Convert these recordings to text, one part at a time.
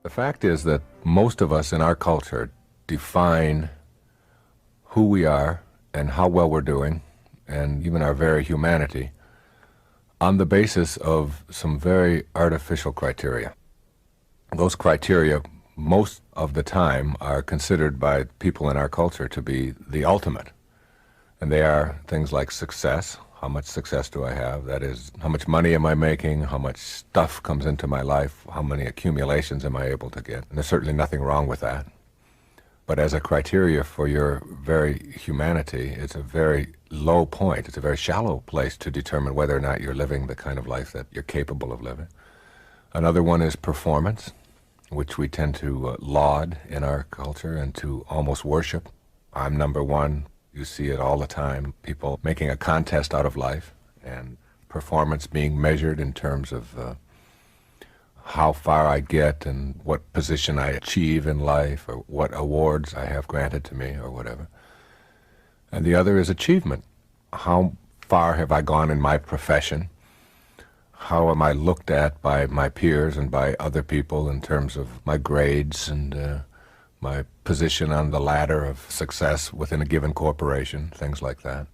The fact is that most of us in our culture define who we are and how well we're doing, and even our very humanity, on the basis of some very artificial criteria. Those criteria, most of the time, are considered by people in our culture to be the ultimate. And they are things like success. How much success do I have? That is, how much money am I making? How much stuff comes into my life? How many accumulations am I able to get? And there's certainly nothing wrong with that. But as a criteria for your very humanity, it's a very low point. It's a very shallow place to determine whether or not you're living the kind of life that you're capable of living. Another one is performance, which we tend to laud in our culture and to almost worship. I'm number one. You see it all the time, people making a contest out of life and performance being measured in terms of how far I get and what position I achieve in life or what awards I have granted to me or whatever. And the other is achievement. How far have I gone in my profession? How am I looked at by my peers and by other people in terms of my grades and my position on the ladder of success within a given corporation, things like that.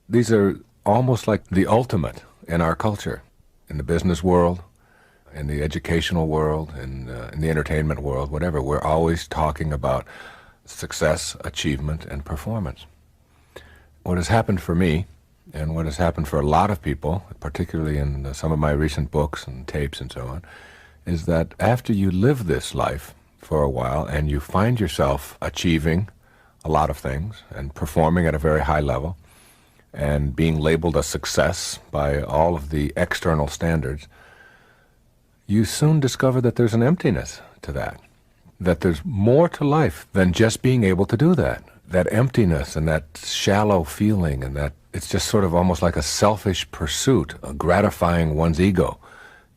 These are almost like the ultimate in our culture, in the business world, in the educational world, in the entertainment world, whatever. We're always talking about success, achievement, and performance. What has happened for me, and what has happened for a lot of people, particularly in some of my recent books and tapes and so on, is that after you live this life for a while and you find yourself achieving a lot of things and performing at a very high level and being labeled a success by all of the external standards, you soon discover that there's an emptiness to that there's more to life than just being able to do that. That emptiness and that shallow feeling and that it's just sort of almost like a selfish pursuit, gratifying one's ego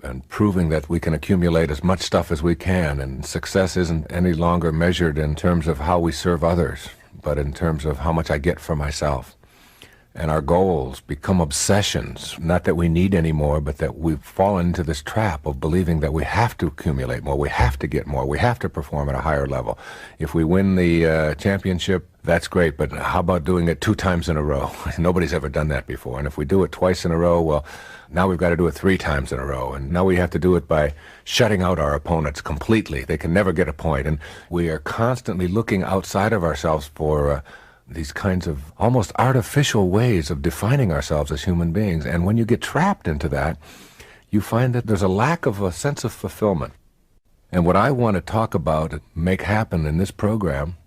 and proving that we can accumulate as much stuff as we can, and success isn't any longer measured in terms of how we serve others, but in terms of how much I get for myself. And our goals become obsessions, not that we need any more, but that we've fallen into this trap of believing that we have to accumulate more, we have to get more, we have to perform at a higher level. If we win the championship, that's great, but how about doing it 2 times in a row? Nobody's ever done that before. And if we do it twice in a row, well, now we've got to do it 3 times in a row. And now we have to do it by shutting out our opponents completely. They can never get a point. And we are constantly looking outside of ourselves for these kinds of almost artificial ways of defining ourselves as human beings. And when you get trapped into that, you find that there's a lack of a sense of fulfillment. And what I want to talk about and make happen in this program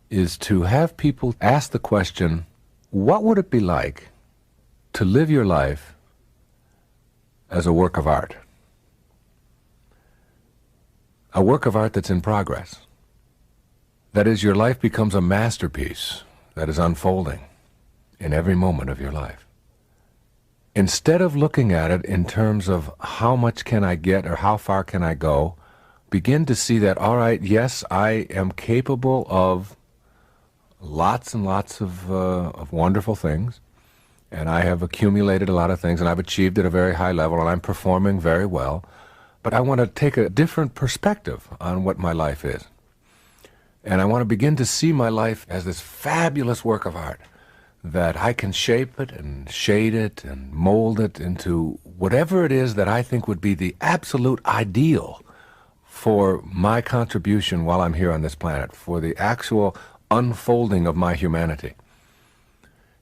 is to have people ask the question, what would it be like to live your life as a work of art? A work of art that's in progress. That is, your life becomes a masterpiece that is unfolding in every moment of your life. Instead of looking at it in terms of how much can I get or how far can I go, begin to see that, all right, yes, I am capable of lots and lots of wonderful things, and I have accumulated a lot of things, and I've achieved at a very high level, and I'm performing very well, but I want to take a different perspective on what my life is. And I want to begin to see my life as this fabulous work of art, that I can shape it and shade it and mold it into whatever it is that I think would be the absolute ideal for my contribution while I'm here on this planet, for the actual unfolding of my humanity.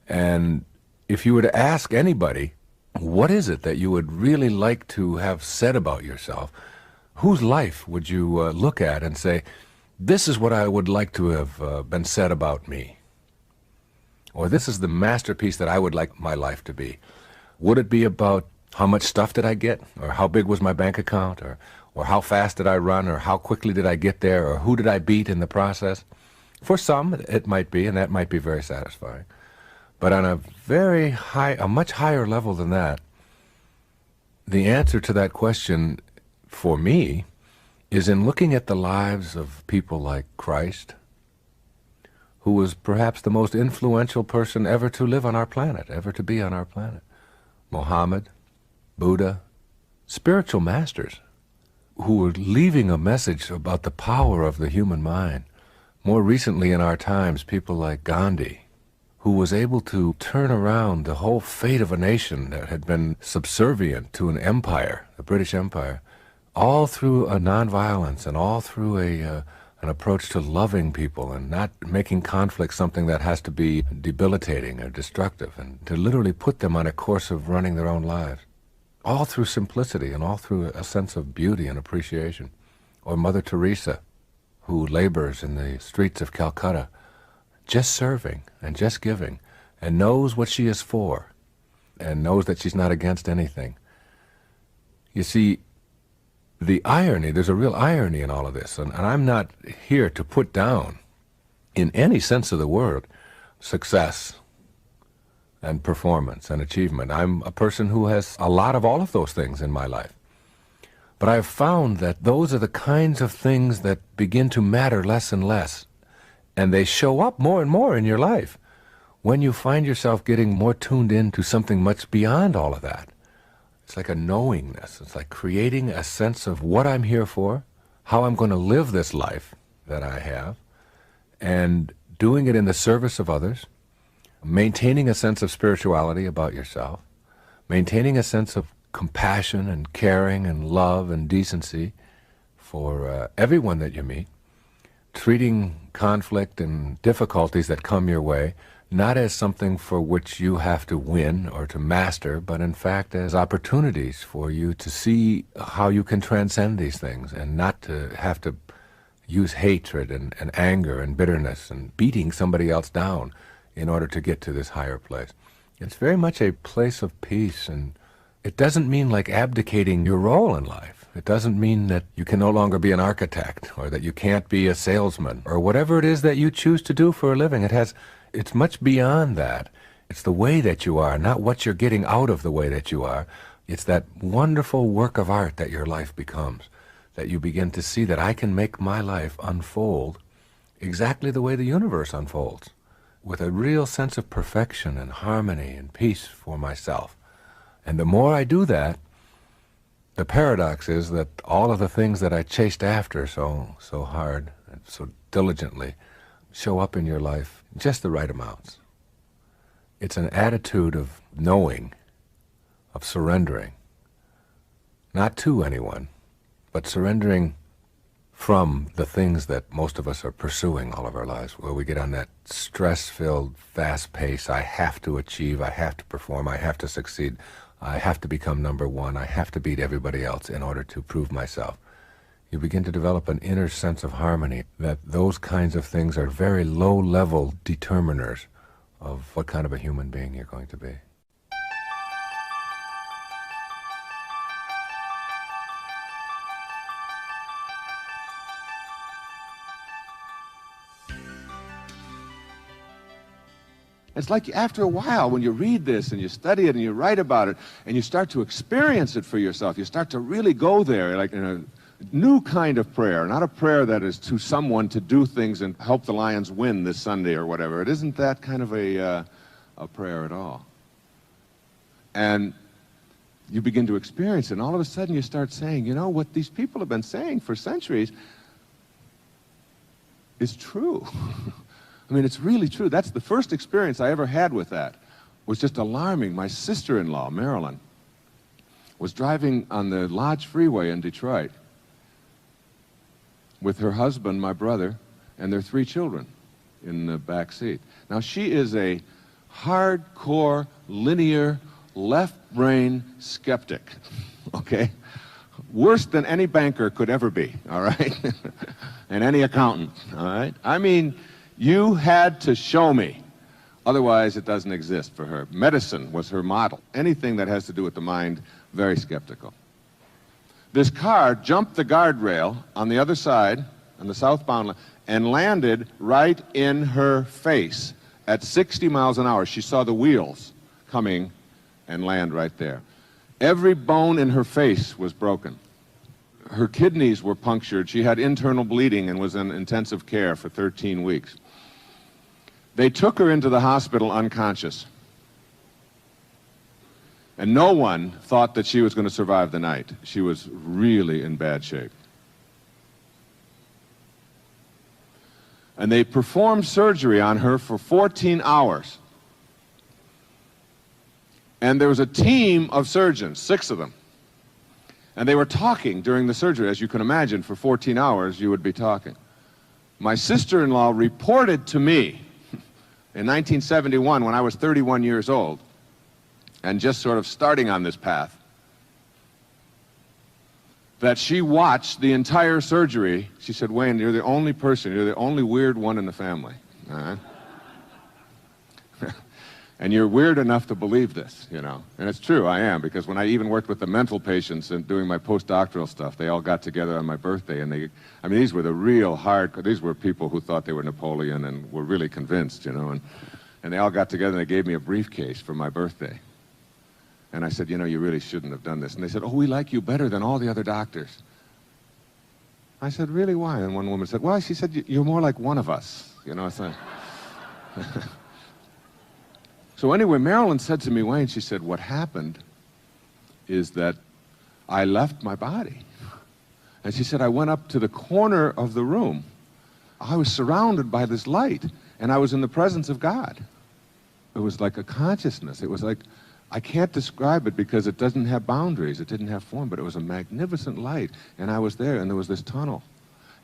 And if you were to ask anybody, what is it that you would really like to have said about yourself, whose life would you look at and say, this is what I would like to have been said about me? Or this is the masterpiece that I would like my life to be. Would it be about how much stuff did I get? Or how big was my bank account? Or how fast did I run? Or how quickly did I get there? Or who did I beat in the process? For some, it might be, and that might be very satisfying. But on a much higher level than that, the answer to that question, for me, is in looking at the lives of people like Christ, who was perhaps the most influential person ever to live on our planet, ever to be on our planet. Muhammad, Buddha, spiritual masters who were leaving a message about the power of the human mind. More recently in our times, people like Gandhi, who was able to turn around the whole fate of a nation that had been subservient to an empire, the British Empire, all through a nonviolence and all through an approach to loving people and not making conflict something that has to be debilitating or destructive, and to literally put them on a course of running their own lives, all through simplicity and all through a sense of beauty and appreciation. Or Mother Teresa, who labors in the streets of Calcutta, just serving and just giving, and knows what she is for, and knows that she's not against anything. You see, the irony, there's a real irony in all of this, and I'm not here to put down, in any sense of the word, success and performance and achievement. I'm a person who has a lot of all of those things in my life. But I've found that those are the kinds of things that begin to matter less and less, and they show up more and more in your life when you find yourself getting more tuned in to something much beyond all of that. It's like a knowingness. It's like creating a sense of what I'm here for, how I'm going to live this life that I have, and doing it in the service of others, maintaining a sense of spirituality about yourself, maintaining a sense of compassion and caring and love and decency for everyone that you meet, treating conflict and difficulties that come your way not as something for which you have to win or to master, but in fact as opportunities for you to see how you can transcend these things and not to have to use hatred and anger and bitterness and beating somebody else down in order to get to this higher place. It's very much a place of peace, and it doesn't mean like abdicating your role in life. It doesn't mean that you can no longer be an architect or that you can't be a salesman or whatever it is that you choose to do for a living. It's much beyond that. It's the way that you are, not what you're getting out of the way that you are. It's that wonderful work of art that your life becomes, that you begin to see that I can make my life unfold exactly the way the universe unfolds, with a real sense of perfection and harmony and peace for myself. And the more I do that, the paradox is that all of the things that I chased after so hard and so diligently show up in your life just the right amounts. It's an attitude of knowing, of surrendering, not to anyone, but surrendering from the things that most of us are pursuing all of our lives, where we get on that stress-filled, fast pace. I have to achieve, I have to perform, I have to succeed, I have to become number one, I have to beat everybody else in order to prove myself. You begin to develop an inner sense of harmony, that those kinds of things are very low-level determiners of what kind of a human being you're going to be. It's like after a while, when you read this and you study it and you write about it and you start to experience it for yourself, you start to really go there, like in a new kind of prayer, not a prayer that is to someone to do things and help the Lions win this Sunday or whatever. It isn't that kind of a prayer at all. And you begin to experience it, and all of a sudden you start saying, you know, what these people have been saying for centuries is true. I mean, it's really true. That's the first experience I ever had with that. It was just alarming. My sister-in-law, Marilyn, was driving on the Lodge Freeway in Detroit with her husband, my brother, and their 3 children in the back seat. Now, she is a hardcore, linear, left-brain skeptic, okay? Worse than any banker could ever be, all right? And any accountant, all right? I mean, you had to show me. Otherwise, it doesn't exist for her. Medicine was her model. Anything that has to do with the mind, very skeptical. This car jumped the guardrail on the other side, on the southbound lane, and landed right in her face at 60 miles an hour. She saw the wheels coming and land right there. Every bone in her face was broken. Her kidneys were punctured. She had internal bleeding and was in intensive care for 13 weeks. They took her into the hospital unconscious. And no one thought that she was going to survive the night. She was really in bad shape. And they performed surgery on her for 14 hours. And there was a team of surgeons, 6 of them. And they were talking during the surgery. As you can imagine, for 14 hours, you would be talking. My sister-in-law reported to me in 1971, when I was 31 years old, and just sort of starting on this path, that she watched the entire surgery. She said, Wayne, you're the only person, you're the only weird one in the family. All right? And you're weird enough to believe this, you know. And it's true, I am, because when I even worked with the mental patients and doing my postdoctoral stuff, they all got together on my birthday, and I mean, these were the real these were people who thought they were Napoleon and were really convinced, you know, and they all got together and they gave me a briefcase for my birthday. And I said, you know, you really shouldn't have done this. And they said, oh, we like you better than all the other doctors. I said, really, why? And one woman said, well, she said, you're more like one of us. You know, it's like... So anyway, Marilyn said to me, Wayne, she said, what happened is that I left my body. And she said, I went up to the corner of the room. I was surrounded by this light, and I was in the presence of God. It was like a consciousness. It was like, I can't describe it because it doesn't have boundaries. It didn't have form, but it was a magnificent light. And I was there, and there was this tunnel.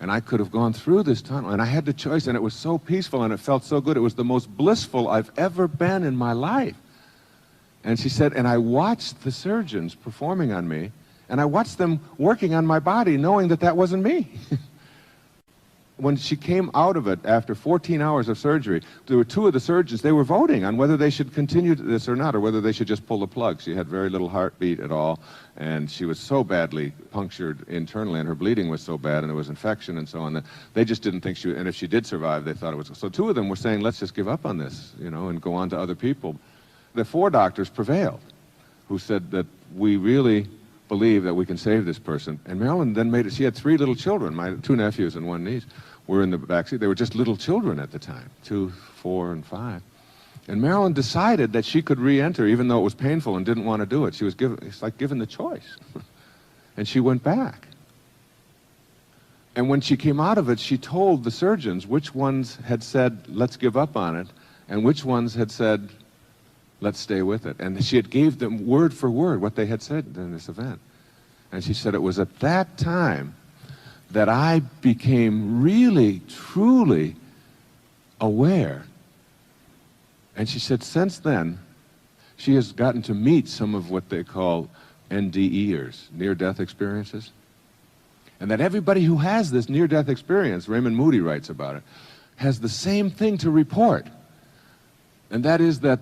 And I could have gone through this tunnel, and I had the choice, and it was so peaceful, and it felt so good. It was the most blissful I've ever been in my life. And she said, and I watched the surgeons performing on me, and I watched them working on my body, knowing that that wasn't me. When she came out of it after 14 hours of surgery, there were 2 of the surgeons, they were voting on whether they should continue this or not, or whether they should just pull the plug. She had very little heartbeat at all, and she was so badly punctured internally, and her bleeding was so bad, and there was infection and so on, that they just didn't think she would, and if she did survive, they thought it was... So 2 of them were saying, let's just give up on this, you know, and go on to other people. The 4 doctors prevailed, who said that we really believe that we can save this person. And Marilyn then made it, she had 3 little children, my 2 nephews and 1 niece were in the backseat. They were just little children at the time, 2, 4, and 5. And Marilyn decided that she could re-enter, even though it was painful and didn't want to do it. She was given, it's like given the choice. And she went back. And when she came out of it, she told the surgeons which ones had said, let's give up on it, and which ones had said, let's stay with it. And she had gave them word for word what they had said in this event. And she said it was at that time that I became really, truly aware. And she said since then, she has gotten to meet some of what they call NDEers, near-death experiences. And that everybody who has this near-death experience, Raymond Moody writes about it, has the same thing to report. And that is that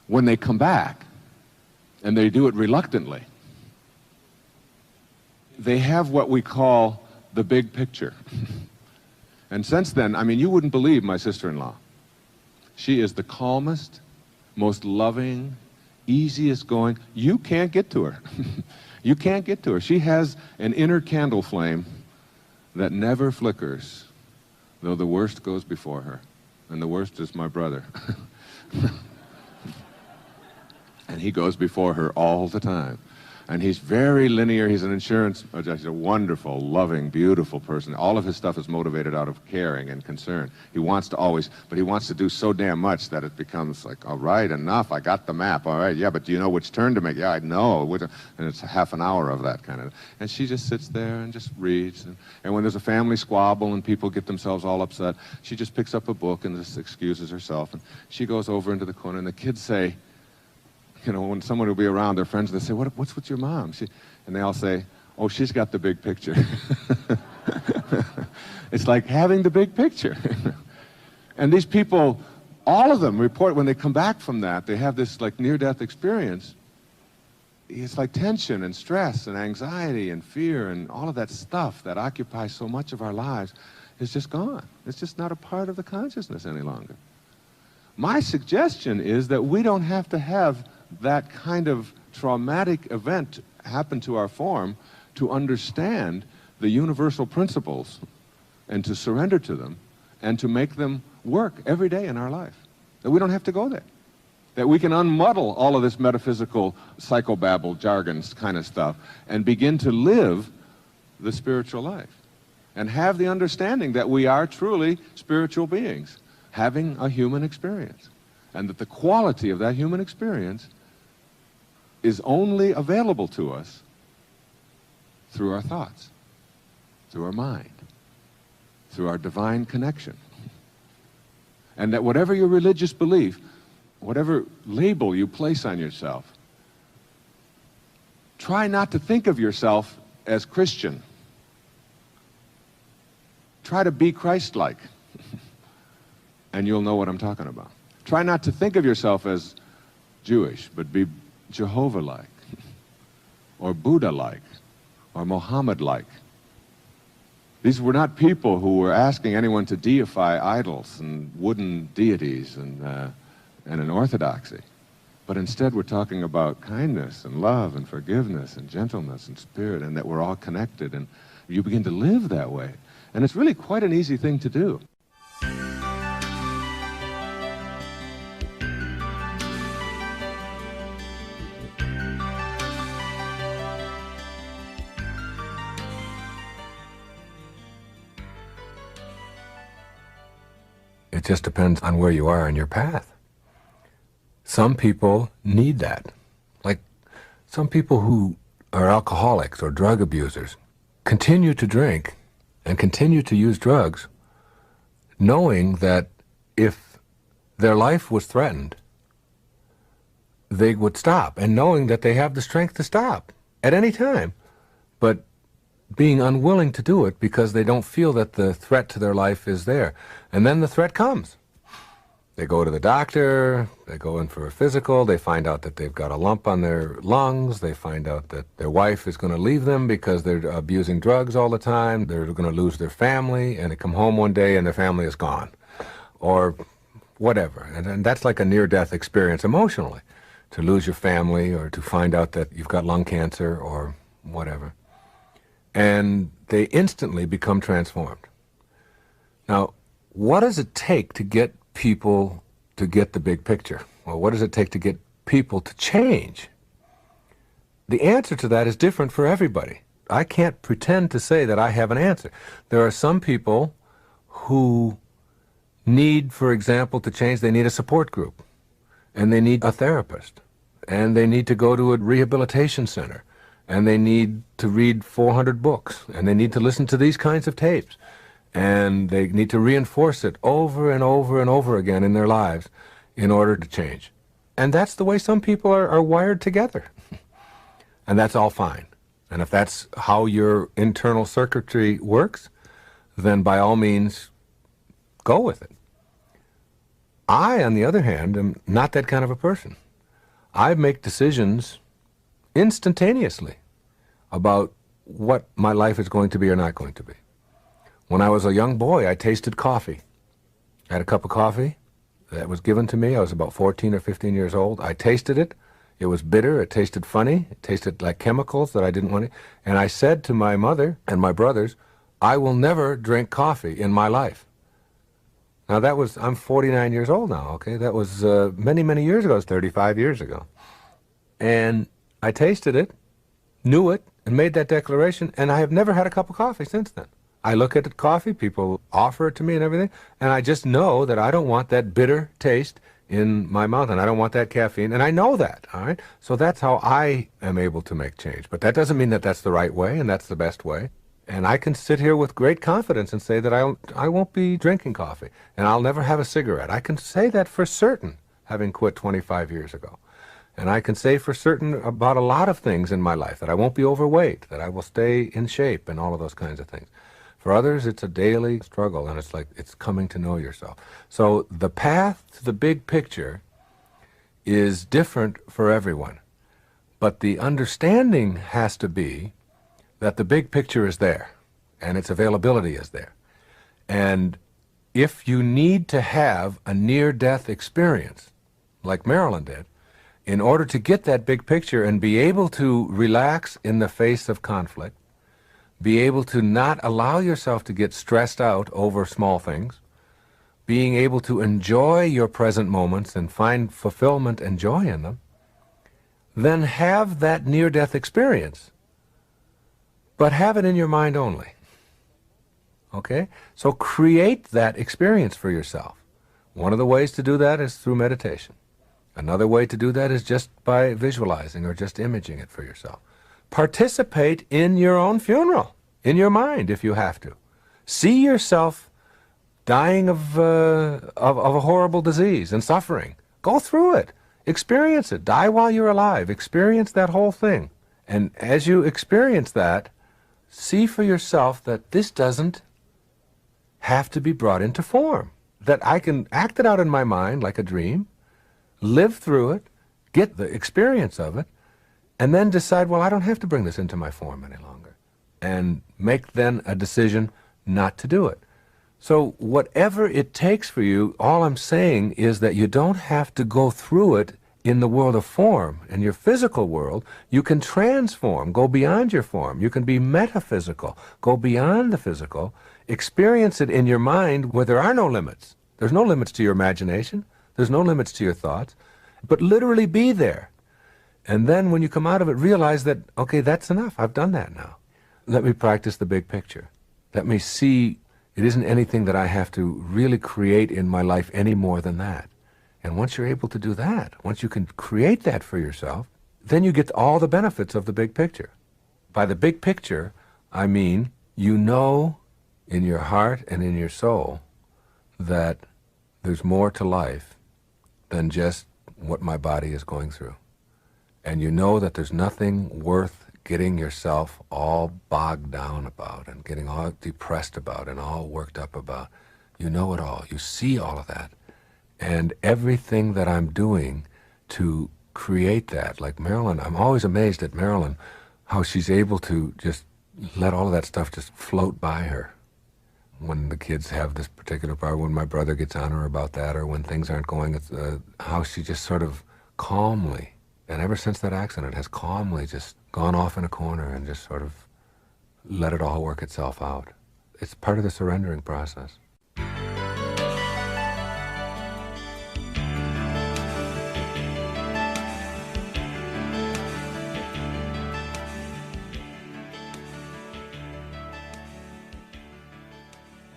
when they come back, and they do it reluctantly, they have what we call the big picture. And since then, I mean, you wouldn't believe my sister-in-law. She is the calmest, most loving, easiest going. You can't get to her. You can't get to her. She has an inner candle flame that never flickers, though the worst goes before her. And the worst is my brother. And he goes before her all the time. And he's very linear. He's an insurance, he's a wonderful, loving, beautiful person. All of his stuff is motivated out of caring and concern. He wants to always, but he wants to do so damn much that it becomes like, all right, enough, I got the map, all right, yeah, but do you know which turn to make? Yeah, I know. And it's half an hour of that kind of, and she just sits there and just reads. And when there's a family squabble and people get themselves all upset, she just picks up a book and just excuses herself. And she goes over into the corner, and the kids say, you know, when someone will be around, their friends, they say, what's with your mom? And they all say, oh, she's got the big picture. It's like having the big picture. And these people, all of them report when they come back from that, they have this like near-death experience. It's like tension and stress and anxiety and fear and all of that stuff that occupies so much of our lives is just gone. It's just not a part of the consciousness any longer. My suggestion is that we don't have to have that kind of traumatic event happen to our form to understand the universal principles and to surrender to them and to make them work every day in our life. That we don't have to go there. that we can unmuddle all of this metaphysical psychobabble jargon kind of stuff and begin to live the spiritual life and have the understanding that we are truly spiritual beings having a human experience, and that the quality of that human experience is only available to us through our thoughts, through our mind, through our divine connection. And that whatever your religious belief, whatever label you place on yourself, try not to think of yourself as Christian. Try to be Christ-like, and you'll know what I'm talking about. Try not to think of yourself as Jewish, but be Jehovah-like, or Buddha-like, or Mohammed-like. These were not people who were asking anyone to deify idols and wooden deities and an orthodoxy. But instead we're talking about kindness and love and forgiveness and gentleness and spirit, and that we're all connected, and you begin to live that way. And it's really quite an easy thing to do. It just depends on where you are in your path. Some people need that. Like some people who are alcoholics or drug abusers continue to drink and continue to use drugs, knowing that if their life was threatened, they would stop, and knowing that they have the strength to stop at any time, but being unwilling to do it because they don't feel that the threat to their life is there. And then the threat comes. They go to the doctor, they go in for a physical, they find out that they've got a lump on their lungs, they find out that their wife is going to leave them because they're abusing drugs all the time, they're going to lose their family, and they come home one day and their family is gone. Or whatever. And that's like a near-death experience emotionally, to lose your family or to find out that you've got lung cancer or whatever. And they instantly become transformed. Now, what does it take to get people to get the big picture? Well, what does it take to get people to change? The answer to that is different for everybody. I can't pretend to say that I have an answer. There are some people who need, for example, to change, they need a support group, and they need a therapist, and they need to go to a rehabilitation center, and they need to read 400 books, and they need to listen to these kinds of tapes, and they need to reinforce it over and over and over again in their lives in order to change. And that's the way some people are wired together. And that's all fine. And if that's how your internal circuitry works, then by all means, go with it. I, on the other hand, am not that kind of a person. I make decisions instantaneously about what my life is going to be or not going to be. When I was a young boy, I tasted coffee. I had a cup of coffee that was given to me. I was about 14 or 15 years old. I tasted it. It was bitter. It tasted funny. It tasted like chemicals that I didn't want to. And I said to my mother and my brothers, I will never drink coffee in my life. Now that was, I'm 49 years old now, okay? That was many, many years ago. It was 35 years ago. And I tasted it, knew it, and made that declaration, and I have never had a cup of coffee since then. I look at the coffee, people offer it to me and everything, and I just know that I don't want that bitter taste in my mouth, and I don't want that caffeine, and I know that, all right? So that's how I am able to make change. But that doesn't mean that that's the right way and that's the best way. And I can sit here with great confidence and say that I won't be drinking coffee, and I'll never have a cigarette. I can say that for certain, having quit 25 years ago. And I can say for certain about a lot of things in my life, that I won't be overweight, that I will stay in shape, and all of those kinds of things. For others, it's a daily struggle, and it's like it's coming to know yourself. So the path to the big picture is different for everyone. But the understanding has to be that the big picture is there, and its availability is there. And if you need to have a near-death experience, like Marilyn did, in order to get that big picture and be able to relax in the face of conflict, be able to not allow yourself to get stressed out over small things, being able to enjoy your present moments and find fulfillment and joy in them, then have that near-death experience, but have it in your mind only. Okay? So create that experience for yourself. One of the ways to do that is through meditation. Another way to do that is just by visualizing or just imaging it for yourself. Participate in your own funeral, in your mind if you have to. See yourself dying of a horrible disease and suffering. Go through it. Experience it. Die while you're alive. Experience that whole thing. And as you experience that, see for yourself that this doesn't have to be brought into form. That I can act it out in my mind like a dream, live through it, get the experience of it, and then decide, well, I don't have to bring this into my form any longer. And make then a decision not to do it. So whatever it takes for you, all I'm saying is that you don't have to go through it in the world of form. In your physical world, you can transform, go beyond your form. You can be metaphysical, go beyond the physical, experience it in your mind where there are no limits. There's no limits to your imagination. There's no limits to your thoughts. But literally be there. And then when you come out of it, realize that, okay, that's enough. I've done that now. Let me practice the big picture. Let me see it isn't anything that I have to really create in my life any more than that. And once you're able to do that, once you can create that for yourself, then you get all the benefits of the big picture. By the big picture, I mean you know in your heart and in your soul that there's more to life than just what my body is going through. And you know that there's nothing worth getting yourself all bogged down about and getting all depressed about and all worked up about. You know it all. You see all of that. And everything that I'm doing to create that, like Marilyn, I'm always amazed at Marilyn, how she's able to just let all of that stuff just float by her. When the kids have this particular part, when my brother gets on her about that, or when things aren't going, it's how she just sort of calmly, and ever since that accident, has calmly just gone off in a corner and just sort of let it all work itself out. It's part of the surrendering process.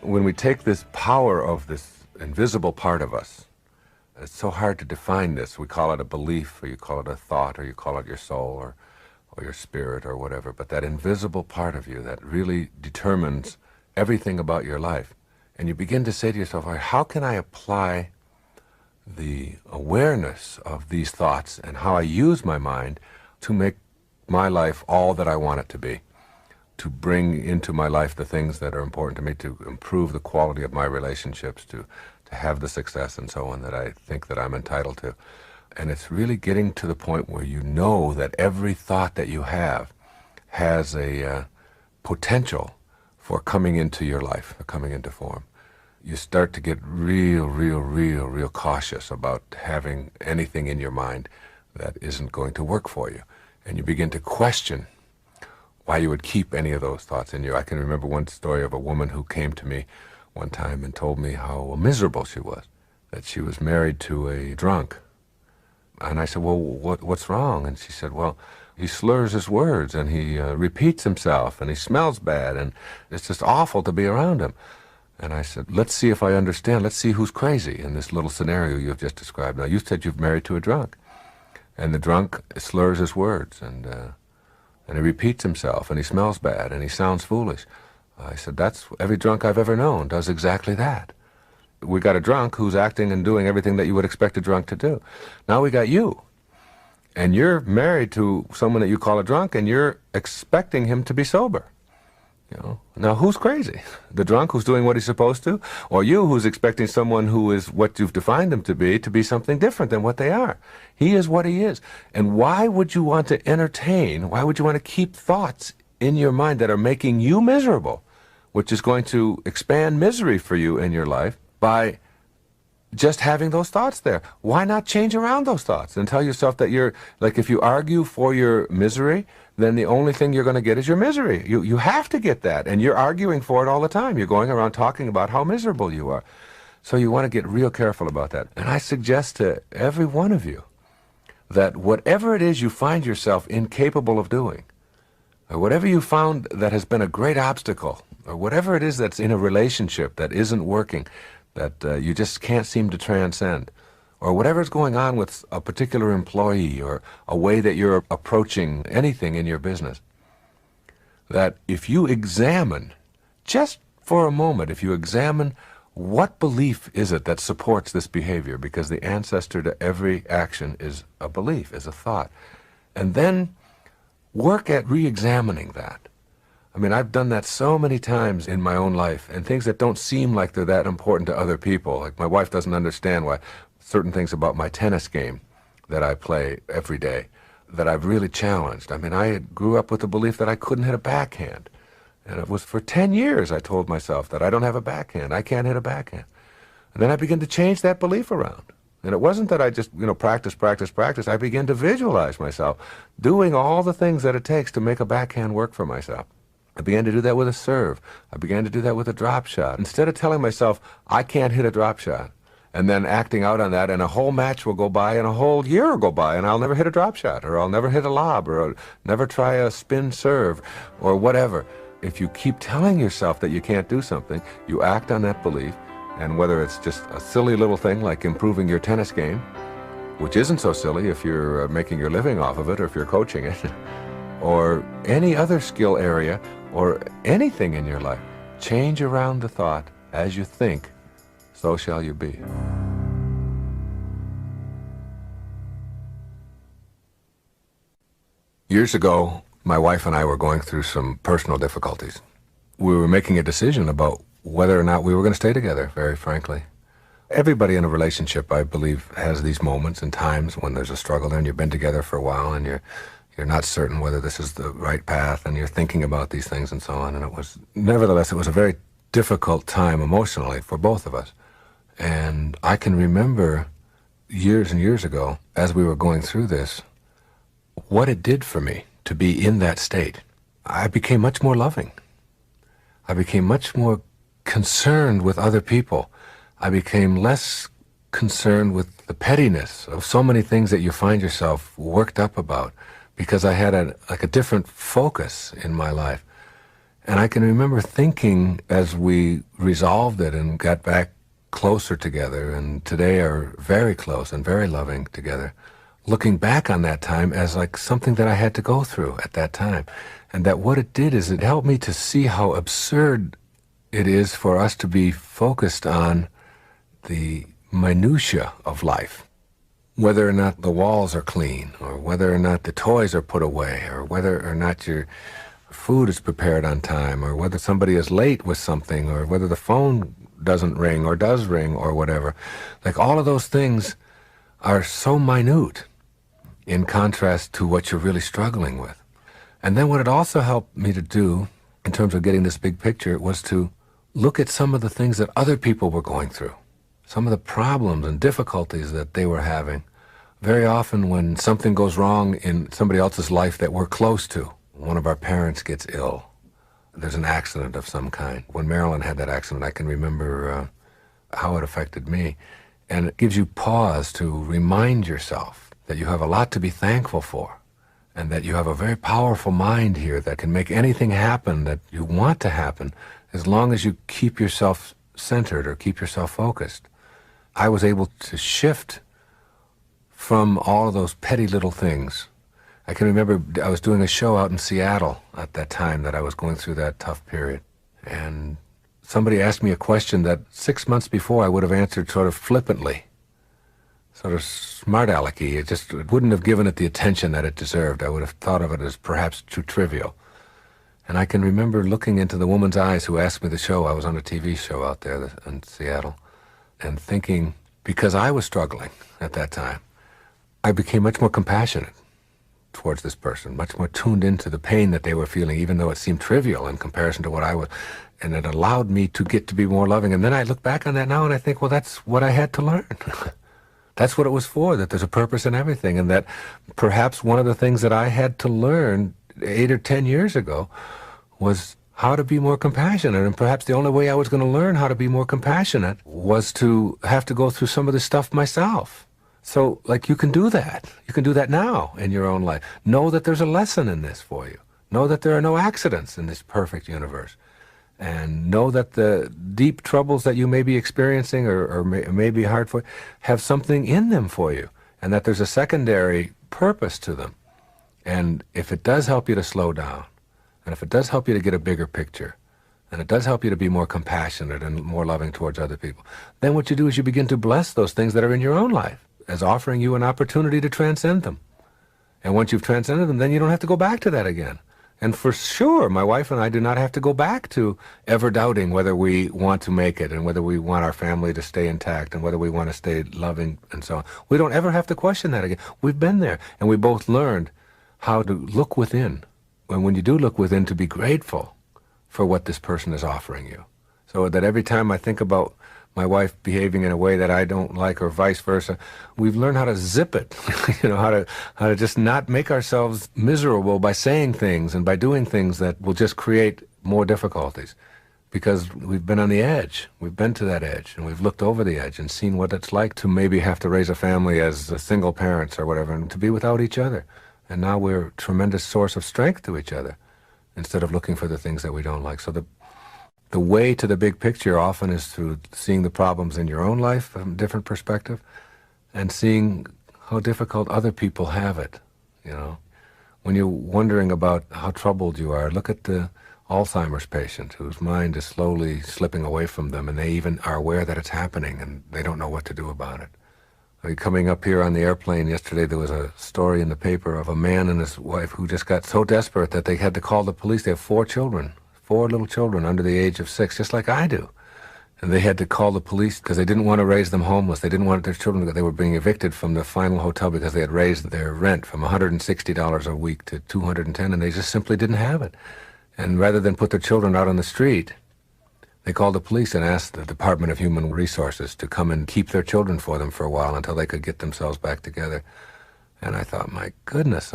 When we take this power of this invisible part of us, it's so hard to define this. We call it a belief, or you call it a thought, or you call it your soul, or your spirit, or whatever. But that invisible part of you that really determines everything about your life. And you begin to say to yourself, how can I apply the awareness of these thoughts and how I use my mind to make my life all that I want it to be? To bring into my life the things that are important to me, to improve the quality of my relationships, to have the success and so on that I think that I'm entitled to. And it's really getting to the point where you know that every thought that you have has a potential for coming into your life, for coming into form. You start to get real cautious about having anything in your mind that isn't going to work for you. And you begin to question why you would keep any of those thoughts in you. I can remember one story of a woman who came to me one time and told me how miserable she was, that she was married to a drunk. And I said, well, what's wrong? And she said, well, he slurs his words and he repeats himself and he smells bad and it's just awful to be around him. And I said, let's see if I understand. Let's see who's crazy in this little scenario you've just described. Now, you said you've married to a drunk, and the drunk slurs his words and he repeats himself, and he smells bad, and he sounds foolish. I said, that's every drunk I've ever known does exactly that. We got a drunk who's acting and doing everything that you would expect a drunk to do. Now we got you, and you're married to someone that you call a drunk, and you're expecting him to be sober. You know? Now who's crazy? The drunk who's doing what he's supposed to, or you who's expecting someone who is what you've defined him to be something different than what they are? He is what he is. And why would you want to entertain, why would you want to keep thoughts in your mind that are making you miserable, which is going to expand misery for you in your life by just having those thoughts there? Why not change around those thoughts and tell yourself that you're, like if you argue for your misery, then the only thing you're going to get is your misery. You have to get that, and you're arguing for it all the time. You're going around talking about how miserable you are. So you want to get real careful about that. And I suggest to every one of you that whatever it is you find yourself incapable of doing, or whatever you found that has been a great obstacle, or whatever it is that's in a relationship that isn't working, that you just can't seem to transcend, or whatever's going on with a particular employee or a way that you're approaching anything in your business, that if you examine, just for a moment, if you examine what belief is it that supports this behavior, because the ancestor to every action is a belief, is a thought, and then work at re-examining that. I mean, I've done that so many times in my own life, and things that don't seem like they're that important to other people. Like my wife doesn't understand why certain things about my tennis game that I play every day that I've really challenged. I mean, I grew up with the belief that I couldn't hit a backhand. And it was for 10 years I told myself that I don't have a backhand, I can't hit a backhand. And then I began to change that belief around. And it wasn't that I just, practice. I began to visualize myself doing all the things that it takes to make a backhand work for myself. I began to do that with a serve. I began to do that with a drop shot. Instead of telling myself, I can't hit a drop shot, and then acting out on that, and a whole match will go by, and a whole year will go by, and I'll never hit a drop shot, or I'll never hit a lob, or I'll never try a spin serve, or whatever. If you keep telling yourself that you can't do something, you act on that belief, and whether it's just a silly little thing like improving your tennis game, which isn't so silly if you're making your living off of it, or if you're coaching it, or any other skill area, or anything in your life, change around the thought, as you think, so shall you be. Years ago, my wife and I were going through some personal difficulties. We were making a decision about whether or not we were going to stay together, very frankly. Everybody in a relationship, I believe, has these moments and times when there's a struggle there and you've been together for a while and you're not certain whether this is the right path, and you're thinking about these things and so on. And nevertheless, it was a very difficult time emotionally for both of us. And I can remember years and years ago, as we were going through this, what it did for me to be in that state. I became much more loving. I became much more concerned with other people. I became less concerned with the pettiness of so many things that you find yourself worked up about, because I had a different focus in my life. And I can remember thinking, as we resolved it and got back closer together, and today are very close and very loving together, looking back on that time as like something that I had to go through at that time. And that what it did is it helped me to see how absurd it is for us to be focused on the minutia of life. Whether or not the walls are clean, or whether or not the toys are put away, or whether or not your food is prepared on time, or whether somebody is late with something, or whether the phone doesn't ring or does ring or whatever. Like all of those things are so minute in contrast to what you're really struggling with. And then what it also helped me to do in terms of getting this big picture was to look at some of the things that other people were going through, some of the problems and difficulties that they were having. Very often when something goes wrong in somebody else's life that we're close to, one of our parents gets ill, there's an accident of some kind. When Marilyn had that accident, I can remember how it affected me. And it gives you pause to remind yourself that you have a lot to be thankful for, and that you have a very powerful mind here that can make anything happen that you want to happen, as long as you keep yourself centered or keep yourself focused. I was able to shift from all of those petty little things. I can remember I was doing a show out in Seattle at that time that I was going through that tough period. And somebody asked me a question that 6 months before I would have answered sort of flippantly, sort of smart-alecky. It wouldn't have given it the attention that it deserved. I would have thought of it as perhaps too trivial. And I can remember looking into the woman's eyes who asked me the show. I was on a TV show out there in Seattle, and thinking, because I was struggling at that time, I became much more compassionate towards this person, much more tuned into the pain that they were feeling, even though it seemed trivial in comparison to what I was. And it allowed me to get to be more loving. And then I look back on that now and I think, well, that's what I had to learn. That's what it was for, that there's a purpose in everything. And that perhaps one of the things that I had to learn 8 or 10 years ago was how to be more compassionate. And perhaps the only way I was going to learn how to be more compassionate was to have to go through some of this stuff myself. So, like, you can do that. You can do that now in your own life. Know that there's a lesson in this for you. Know that there are no accidents in this perfect universe. And know that the deep troubles that you may be experiencing or may be hard for you have something in them for you. And that there's a secondary purpose to them. And if it does help you to slow down, and if it does help you to get a bigger picture, and it does help you to be more compassionate and more loving towards other people, then what you do is you begin to bless those things that are in your own life as offering you an opportunity to transcend them. And once you've transcended them, then you don't have to go back to that again. And for sure, my wife and I do not have to go back to ever doubting whether we want to make it and whether we want our family to stay intact and whether we want to stay loving and so on. We don't ever have to question that again. We've been there, and we both learned how to look within. And when you do look within, to be grateful for what this person is offering you. So that every time I think about my wife behaving in a way that I don't like or vice versa, we've learned how to zip it, how to just not make ourselves miserable by saying things and by doing things that will just create more difficulties. Because we've been on the edge. We've been to that edge, and we've looked over the edge and seen what it's like to maybe have to raise a family as a single parents or whatever, and to be without each other. And now we're a tremendous source of strength to each other instead of looking for the things that we don't like. So the way to the big picture often is through seeing the problems in your own life from a different perspective and seeing how difficult other people have it, When you're wondering about how troubled you are, look at the Alzheimer's patient whose mind is slowly slipping away from them, and they even are aware that it's happening and they don't know what to do about it. Coming up here on the airplane yesterday, there was a story in the paper of a man and his wife who just got so desperate that they had to call the police. They have 4 children, 4 little children under the age of 6, just like I do. And they had to call the police because they didn't want to raise them homeless. They didn't want their children, they were being evicted from the final hotel because they had raised their rent from $160 a week to $210, and they just simply didn't have it. And rather than put their children out on the street, they called the police and asked the Department of Human Resources to come and keep their children for them for a while until they could get themselves back together. And I thought, my goodness,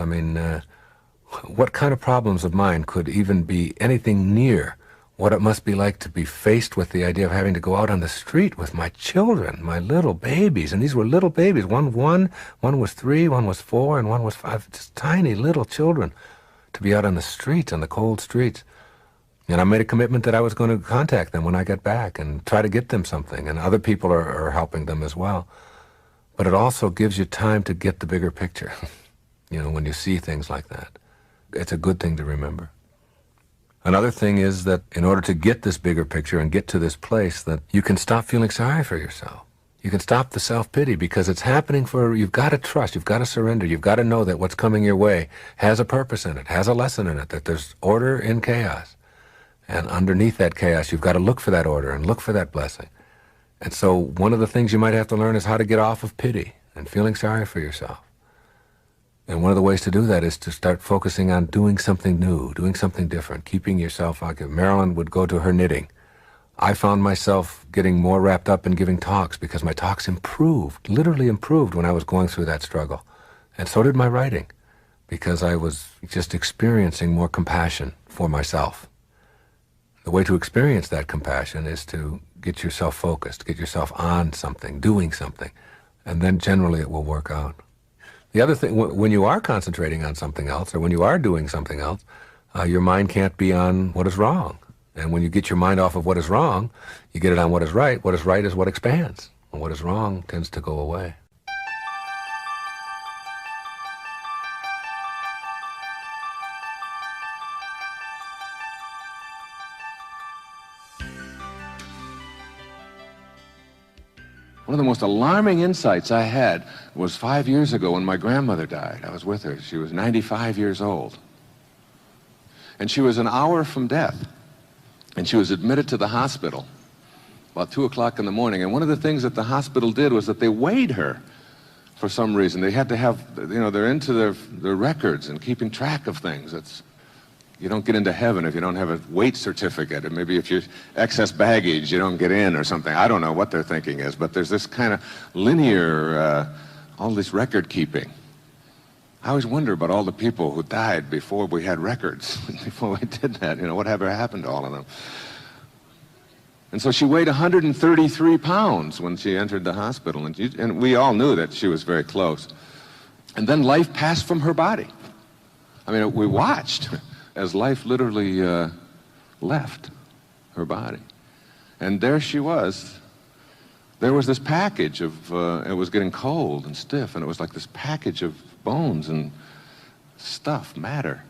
what kind of problems of mine could even be anything near what it must be like to be faced with the idea of having to go out on the street with my children, my little babies. And these were little babies. One was 3, one was 4, and one was 5, just tiny little children, to be out on the streets, on the cold streets. And I made a commitment that I was going to contact them when I get back and try to get them something. And other people are helping them as well. But it also gives you time to get the bigger picture, when you see things like that. It's a good thing to remember. Another thing is that in order to get this bigger picture and get to this place, that you can stop feeling sorry for yourself. You can stop the self-pity because it's happening you've got to trust, you've got to surrender, you've got to know that what's coming your way has a purpose in it, has a lesson in it, that there's order in chaos. And underneath that chaos, you've got to look for that order and look for that blessing. And so one of the things you might have to learn is how to get off of pity and feeling sorry for yourself. And one of the ways to do that is to start focusing on doing something new, doing something different, keeping yourself occupied. Marilyn would go to her knitting. I found myself getting more wrapped up in giving talks because my talks improved, literally improved when I was going through that struggle. And so did my writing, because I was just experiencing more compassion for myself. The way to experience that compassion is to get yourself focused, get yourself on something, doing something, and then generally it will work out. The other thing, when you are concentrating on something else or when you are doing something else, your mind can't be on what is wrong. And when you get your mind off of what is wrong, you get it on what is right. What is right is what expands, and what is wrong tends to go away. One of the most alarming insights I had was 5 years ago when my grandmother died. I was with her. She was 95 years old. And she was an hour from death. And she was admitted to the hospital about 2 o'clock in the morning. And one of the things that the hospital did was that they weighed her for some reason. They had to have, they're into their records and keeping track of things. You don't get into heaven if you don't have a weight certificate, or maybe if you're excess baggage, you don't get in or something. I don't know what their thinking is, but there's this kind of linear, all this record keeping. I always wonder about all the people who died before we had records, before we did that. You know, whatever happened to all of them? And so she weighed 133 pounds when she entered the hospital, and we all knew that she was very close. And then life passed from her body. I mean, we watched as life literally left her body. And there she was. There was this package of, it was getting cold and stiff, and it was like this package of bones and stuff, matter.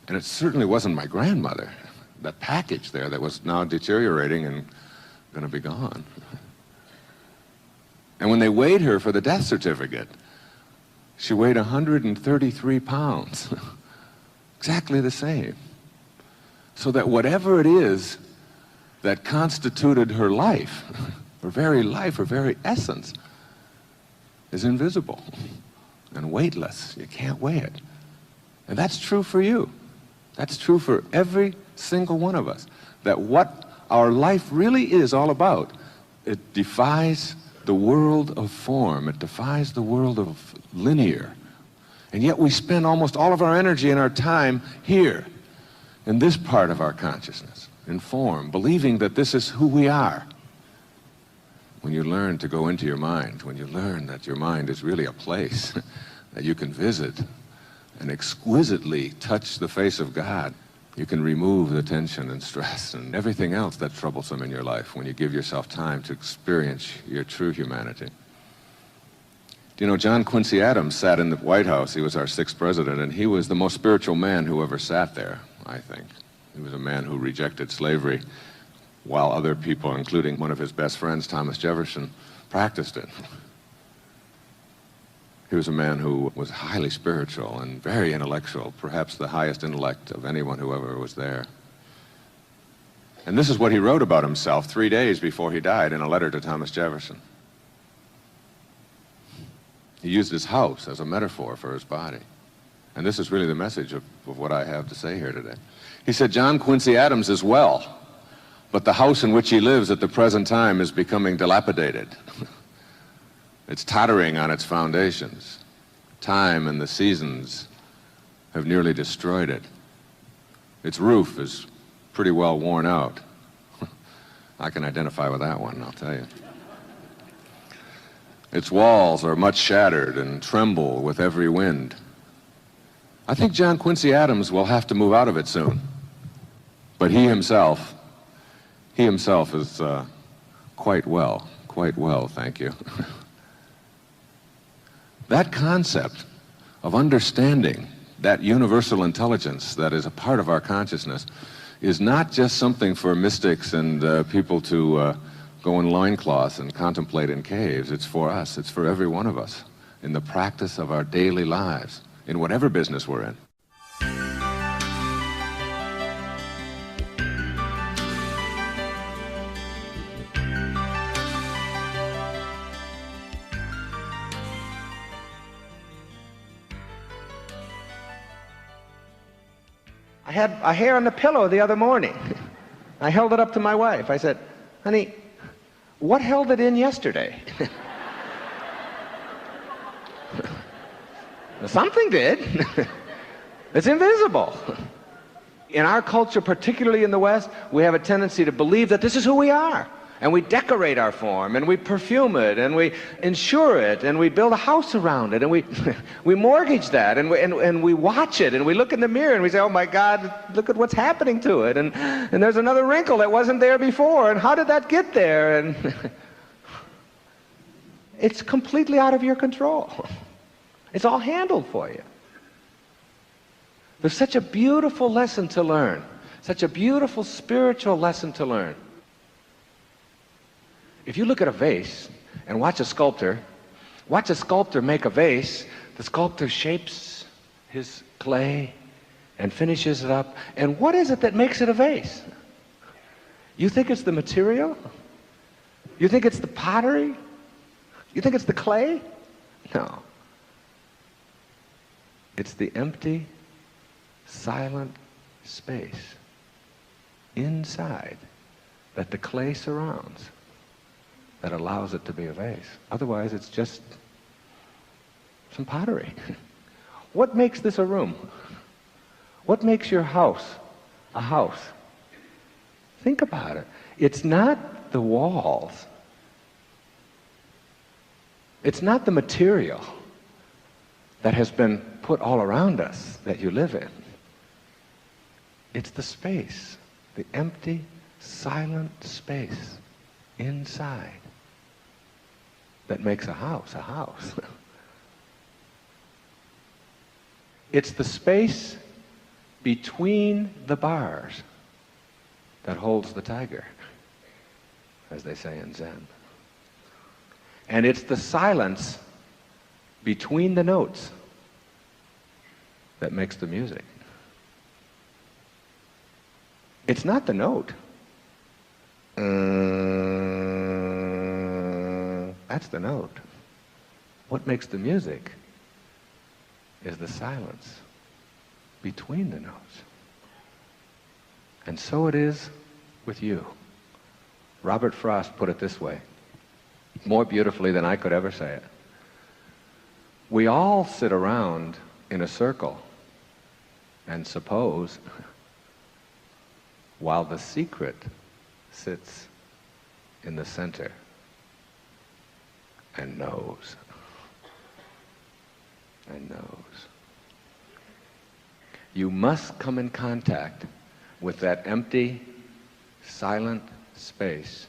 And it certainly wasn't my grandmother. That package there that was now deteriorating and going to be gone. And when they weighed her for the death certificate, she weighed 133 pounds. Exactly the same. So that whatever it is that constituted her life, her very life, her very essence, is invisible and weightless. You can't weigh it. And that's true for you. That's true for every single one of us. That what our life really is all about, it defies the world of form. It defies the world of linear. And yet we spend almost all of our energy and our time here, in this part of our consciousness, in form, believing that this is who we are. When you learn to go into your mind, when you learn that your mind is really a place that you can visit and exquisitely touch the face of God, you can remove the tension and stress and everything else that's troublesome in your life when you give yourself time to experience your true humanity. Do you know, John Quincy Adams sat in the White House. He was our 6th president, and he was the most spiritual man who ever sat there, I think. He was a man who rejected slavery while other people, including one of his best friends, Thomas Jefferson, practiced it. He was a man who was highly spiritual and very intellectual, perhaps the highest intellect of anyone who ever was there. And this is what he wrote about himself 3 days before he died in a letter to Thomas Jefferson. He used his house as a metaphor for his body. And this is really the message of what I have to say here today. He said, John Quincy Adams is well, but the house in which he lives at the present time is becoming dilapidated. It's tottering on its foundations. Time and the seasons have nearly destroyed it. Its roof is pretty well worn out. I can identify with that one, I'll tell you. Its walls are much shattered and tremble with every wind. I think John Quincy Adams will have to move out of it soon. But he himself is quite well, thank you. That concept of understanding that universal intelligence that is a part of our consciousness is not just something for mystics and people to go in loincloths and contemplate in caves. It's for us. It's for every one of us in the practice of our daily lives, in whatever business we're in. I had a hair on the pillow the other morning. I held it up to my wife. I said, honey, what held it in yesterday? Something did. It's invisible. In our culture, particularly in the West, we have a tendency to believe that this is who we are. And we decorate our form, and we perfume it, and we insure it, and we build a house around it, and we mortgage that, and we watch it, and we look in the mirror, and we say, oh my God, look at what's happening to it, and there's another wrinkle that wasn't there before, and how did that get there? And it's completely out of your control. It's all handled for you. There's such a beautiful lesson to learn, such a beautiful spiritual lesson to learn. If you look at a vase and watch a sculptor make a vase, the sculptor shapes his clay and finishes it up. And what is it that makes it a vase? You think it's the material? You think it's the pottery? You think it's the clay? No. It's the empty, silent space inside that the clay surrounds that allows it to be a vase. Otherwise, it's just some pottery. What makes this a room? What makes your house a house? Think about it. It's not the walls. It's not the material that has been put all around us that you live in. It's the space, the empty, silent space inside that makes a house a house. It's the space between the bars that holds the tiger, as they say in Zen. And it's the silence between the notes that makes the music. It's not the note. That's the note. What makes the music is the silence between the notes. And so it is with you. Robert Frost put it this way, more beautifully than I could ever say it. We all sit around in a circle and suppose, while the secret sits in the center and knows. And knows. You must come in contact with that empty, silent space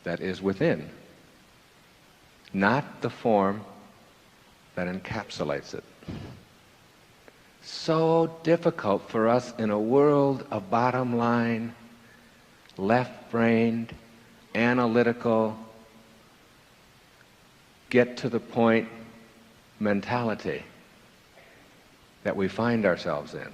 that is within, not the form that encapsulates it. So difficult for us in a world of bottom line, left-brained, analytical, get to the point mentality that we find ourselves in.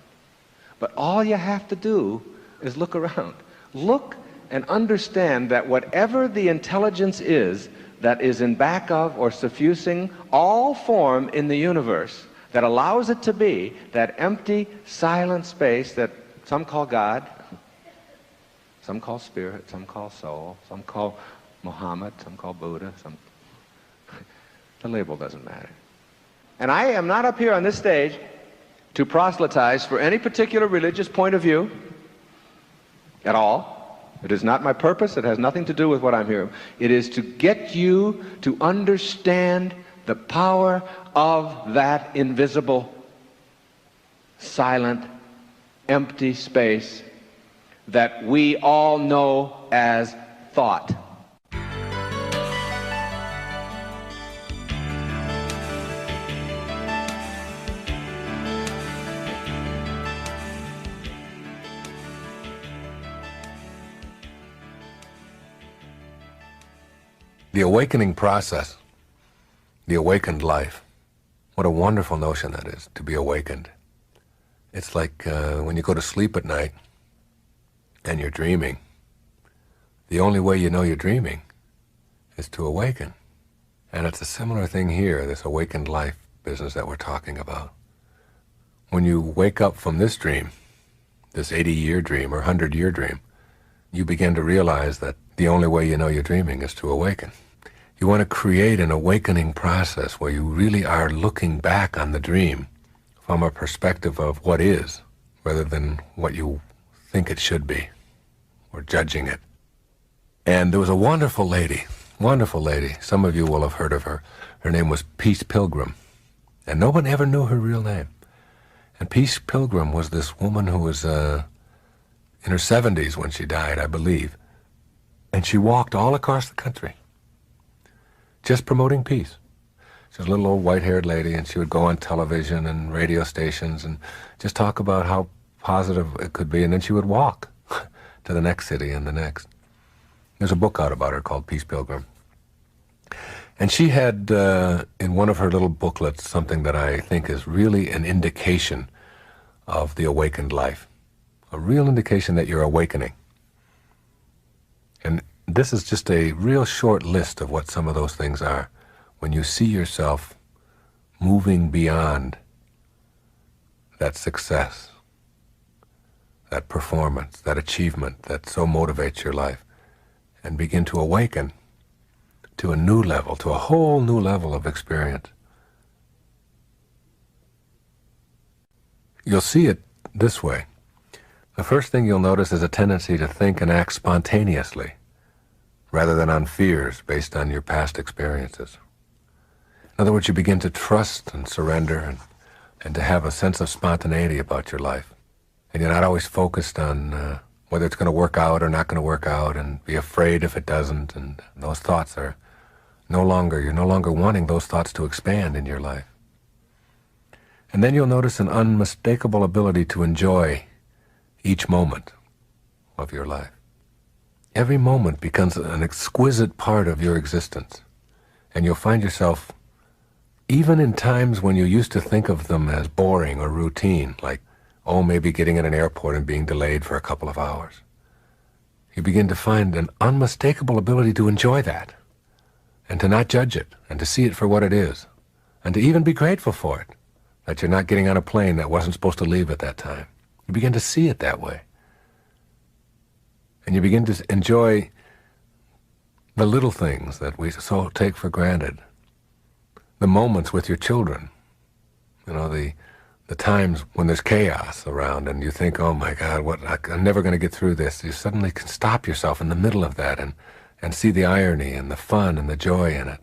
But all you have to do is look around. Look and understand that whatever the intelligence is that is in back of or suffusing all form in the universe, that allows it to be that empty, silent space that some call God, some call spirit, some call soul, some call Muhammad, some call Buddha, the label doesn't matter. And I am not up here on this stage to proselytize for any particular religious point of view at all. It is not my purpose. It has nothing to do with what I'm here. It is to get you to understand the power of that invisible, silent, empty space that we all know as thought. The awakening process, the awakened life, what a wonderful notion that is, to be awakened. It's like when you go to sleep at night and you're dreaming, the only way you know you're dreaming is to awaken. And it's a similar thing here, this awakened life business that we're talking about. When you wake up from this dream, this 80-year dream or 100-year dream, you begin to realize that the only way you know you're dreaming is to awaken. You want to create an awakening process where you really are looking back on the dream from a perspective of what is, rather than what you think it should be, or judging it. And there was a wonderful lady, some of you will have heard of her. Her name was Peace Pilgrim, and no one ever knew her real name. And Peace Pilgrim was this woman who was in her 70s when she died, I believe. And she walked all across the country, just promoting peace. She was a little old white-haired lady, and she would go on television and radio stations and just talk about how positive it could be, and then she would walk to the next city and the next. There's a book out about her called Peace Pilgrim. And she had, in one of her little booklets, something that I think is really an indication of the awakened life, a real indication that you're awakening. And this is just a real short list of what some of those things are. When you see yourself moving beyond that success, that performance, that achievement that so motivates your life, and begin to awaken to a new level, to a whole new level of experience. You'll see it this way. The first thing you'll notice is a tendency to think and act spontaneously, rather than on fears based on your past experiences. In other words, you begin to trust and surrender and to have a sense of spontaneity about your life. And you're not always focused on whether it's going to work out or not going to work out, and be afraid if it doesn't. And those thoughts are you're no longer wanting those thoughts to expand in your life. And then you'll notice an unmistakable ability to enjoy each moment of your life. Every moment becomes an exquisite part of your existence. And you'll find yourself, even in times when you used to think of them as boring or routine, like, maybe getting in an airport and being delayed for a couple of hours, you begin to find an unmistakable ability to enjoy that, and to not judge it, and to see it for what it is, and to even be grateful for it, that you're not getting on a plane that wasn't supposed to leave at that time. You begin to see it that way. And you begin to enjoy the little things that we so take for granted. The moments with your children. The times when there's chaos around and you think, oh my God, I'm never going to get through this. You suddenly can stop yourself in the middle of that and see the irony and the fun and the joy in it.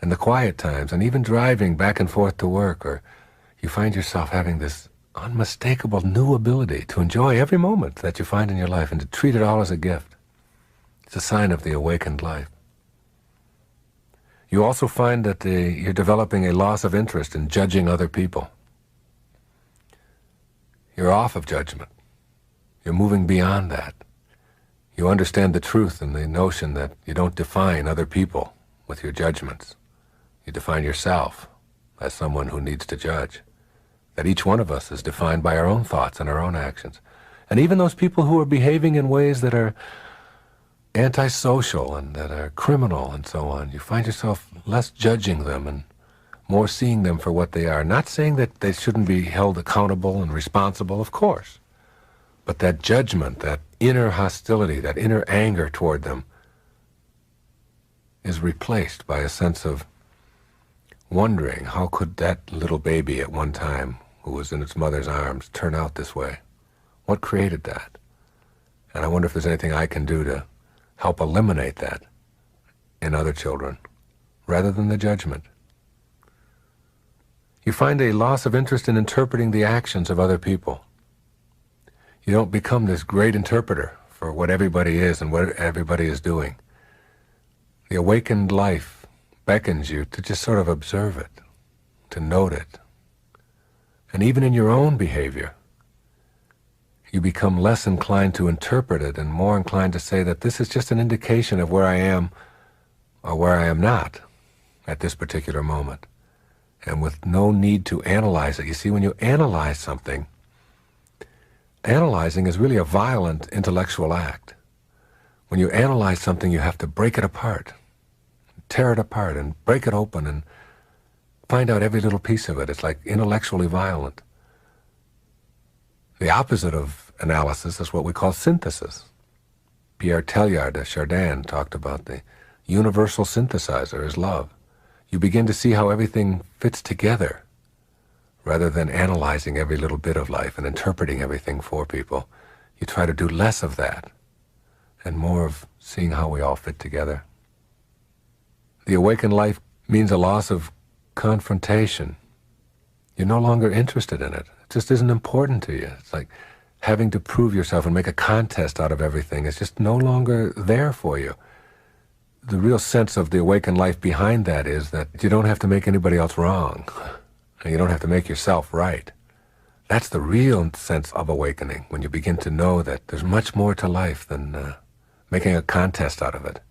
And the quiet times, and even driving back and forth to work, or you find yourself having this unmistakable new ability to enjoy every moment that you find in your life and to treat it all as a gift. It's a sign of the awakened life. You also find that you're developing a loss of interest in judging other people. You're off of judgment. You're moving beyond that. You understand the truth and the notion that you don't define other people with your judgments. You define yourself as someone who needs to judge. That each one of us is defined by our own thoughts and our own actions. And even those people who are behaving in ways that are antisocial and that are criminal and so on, you find yourself less judging them and more seeing them for what they are. Not saying that they shouldn't be held accountable and responsible, of course. But that judgment, that inner hostility, that inner anger toward them is replaced by a sense of wondering, how could that little baby at one time who was in its mother's arms turn out this way? What created that? And I wonder if there's anything I can do to help eliminate that in other children, rather than the judgment. You find a loss of interest in interpreting the actions of other people. You don't become this great interpreter for what everybody is and what everybody is doing. The awakened life beckons you to just sort of observe it, to note it. And even in your own behavior, you become less inclined to interpret it and more inclined to say that this is just an indication of where I am or where I am not at this particular moment. And with no need to analyze it. You see, when you analyze something, analyzing is really a violent intellectual act. When you analyze something, you have to break it apart, tear it apart and break it open and find out every little piece of it. It's like intellectually violent. The opposite of analysis is what we call synthesis. Pierre Teilhard de Chardin talked about the universal synthesizer is love. You begin to see how everything fits together rather than analyzing every little bit of life and interpreting everything for people. You try to do less of that and more of seeing how we all fit together. The awakened life means a loss of confrontation. You're no longer interested in it. It just isn't important to you. It's like having to prove yourself and make a contest out of everything. It's just no longer there for you. The real sense of the awakened life behind that is that you don't have to make anybody else wrong. And you don't have to make yourself right. That's the real sense of awakening, when you begin to know that there's much more to life than making a contest out of it.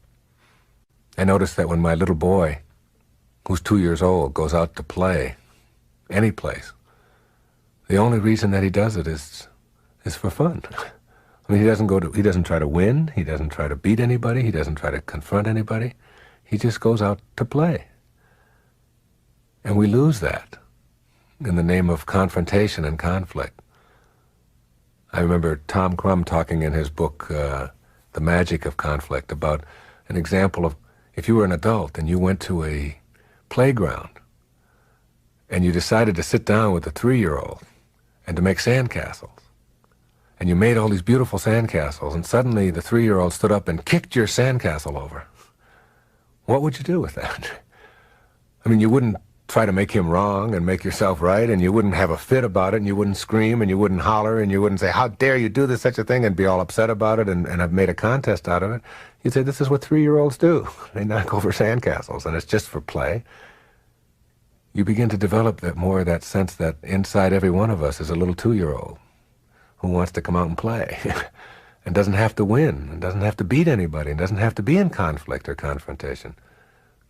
I noticed that when my little boy, who's 2 years old, goes out to play, any place, the only reason that he does it is for fun. I mean, he doesn't try to win, he doesn't try to beat anybody, he doesn't try to confront anybody. He just goes out to play. And we lose that in the name of confrontation and conflict. I remember Tom Crum talking in his book, The Magic of Conflict, about an example of if you were an adult and you went to a playground and you decided to sit down with a 3-year-old and to make sandcastles. And you made all these beautiful sandcastles, and suddenly the 3-year-old stood up and kicked your sandcastle over. What would you do with that? I mean, you wouldn't try to make him wrong and make yourself right, and you wouldn't have a fit about it, and you wouldn't scream, and you wouldn't holler, and you wouldn't say, how dare you do this, such a thing, and be all upset about it and have made a contest out of it. You'd say, this is what 3-year-olds do. They knock over sandcastles, and it's just for play. You begin to develop that sense that inside every one of us is a little 2-year-old who wants to come out and play and doesn't have to win and doesn't have to beat anybody and doesn't have to be in conflict or confrontation.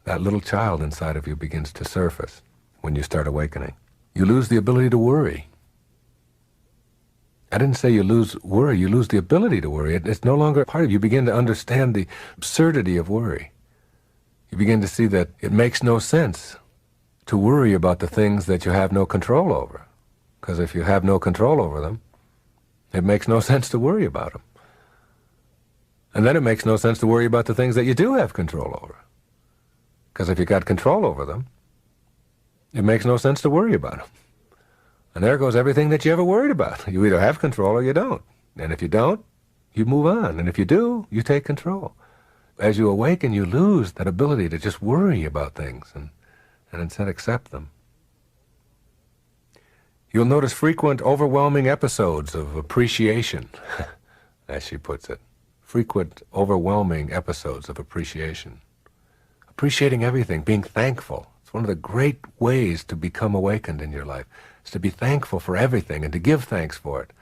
That little child inside of you begins to surface when you start awakening. You lose the ability to worry. I didn't say you lose worry, you lose the ability to worry. It's no longer part of you. You begin to understand the absurdity of worry. You begin to see that it makes no sense to worry about the things that you have no control over. Because if you have no control over them, it makes no sense to worry about them. And then it makes no sense to worry about the things that you do have control over. Because if you got control over them, it makes no sense to worry about them. And there goes everything that you ever worried about. You either have control or you don't. And if you don't, you move on. And if you do, you take control. As you awaken, you lose that ability to just worry about things and instead accept them. You'll notice frequent, overwhelming episodes of appreciation, as she puts it. Frequent, overwhelming episodes of appreciation. Appreciating everything, being thankful. It's one of the great ways to become awakened in your life, is to be thankful for everything and to give thanks for it.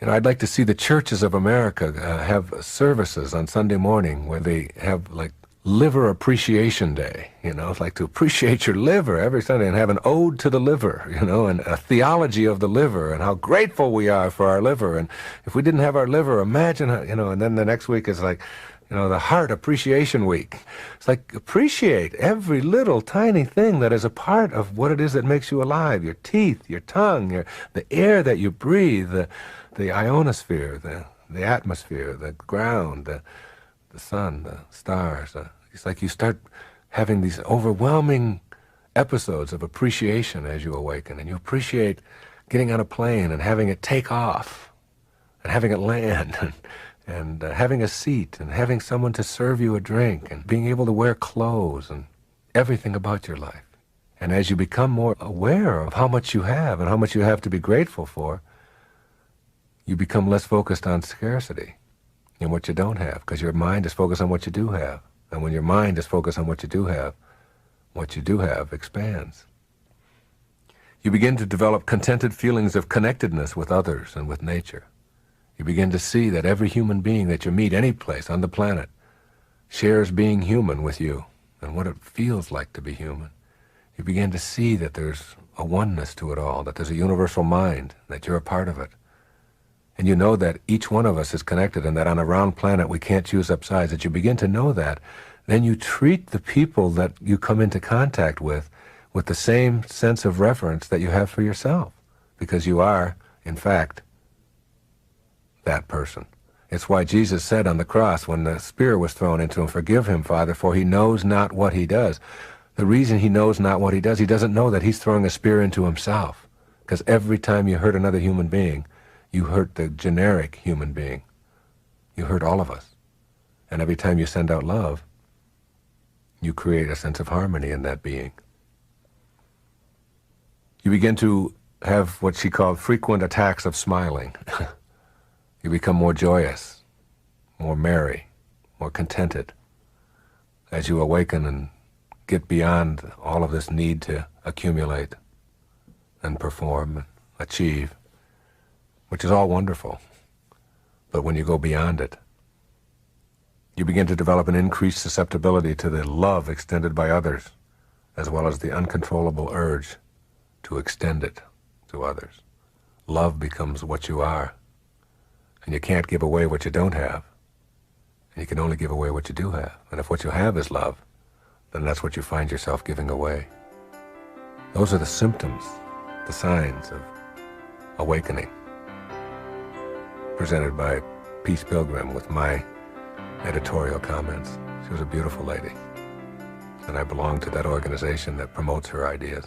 You know, I'd like to see the churches of America have services on Sunday morning where they have, like, Liver Appreciation Day. You know, it's like to appreciate your liver every Sunday and have an ode to the liver, you know, and a theology of the liver and how grateful we are for our liver. And if we didn't have our liver, imagine how, you know, and then the next week is like, you know, the Heart Appreciation Week. It's like, appreciate every little tiny thing that is a part of what it is that makes you alive. Your teeth, your tongue, the air that you breathe, the ionosphere, the atmosphere, the ground, the sun, the stars. It's like you start having these overwhelming episodes of appreciation as you awaken, and you appreciate getting on a plane and having it take off and having it land and having a seat and having someone to serve you a drink and being able to wear clothes and everything about your life. And as you become more aware of how much you have and how much you have to be grateful for, you become less focused on scarcity and what you don't have, because your mind is focused on what you do have. And when your mind is focused on what you do have expands. You begin to develop contented feelings of connectedness with others and with nature. You begin to see that every human being that you meet any place on the planet shares being human with you and what it feels like to be human. You begin to see that there's a oneness to it all, that there's a universal mind, that you're a part of it. And you know that each one of us is connected and that on a round planet we can't choose up sides. That you begin to know that, then you treat the people that you come into contact with the same sense of reverence that you have for yourself, because you are, in fact, that person. It's why Jesus said on the cross when the spear was thrown into him, "Forgive him, Father, for he knows not what he does." The reason he knows not what he does, he doesn't know that he's throwing a spear into himself. Because every time you hurt another human being, you hurt the generic human being. You hurt all of us. And every time you send out love, you create a sense of harmony in that being. You begin to have what she called frequent attacks of smiling. You become more joyous, more merry, more contented as you awaken and get beyond all of this need to accumulate and perform and achieve, which is all wonderful. But when you go beyond it, you begin to develop an increased susceptibility to the love extended by others, as well as the uncontrollable urge to extend it to others. Love becomes what you are, and you can't give away what you don't have, and you can only give away what you do have. And if what you have is love, then that's what you find yourself giving away. Those are the symptoms, the signs of awakening, presented by Peace Pilgrim with my editorial comments. She was a beautiful lady, and I belong to that organization that promotes her ideas.